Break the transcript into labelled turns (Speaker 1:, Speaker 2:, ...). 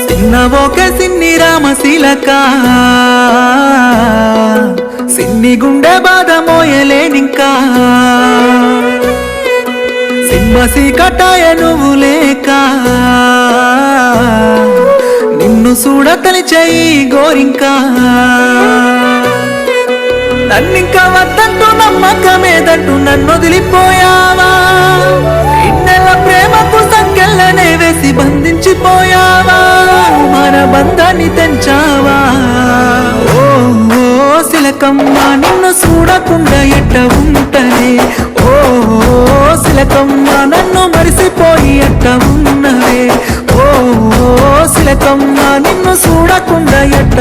Speaker 1: చిన్నవోకే సిన్ని రామశీలక సిన్ని గుండె బాధ మోయలేనింకా సింహసి కటాయ నువ్వు లేక నిన్ను చూడతలిచేయి గోరింకా నన్నింకా వద్దంటూ నమ్మకమేదంటూ నన్ను వదిలిపోయావా ఇన్నెల ప్రేమకు సంకెళ్ళనే వేసి బంధించిపోయావా మన బంధాన్ని తెంచావా ఓ శిలకమ్మ నిన్ను చూడకుండా ఎట్ట ఉంటనే ఓ శిలకమ్మ నన్ను మరిసిపోయి ఎట్ట ఉన్నవే ఓ శిలకమ్మ నిన్ను చూడకుండా ఎట్ట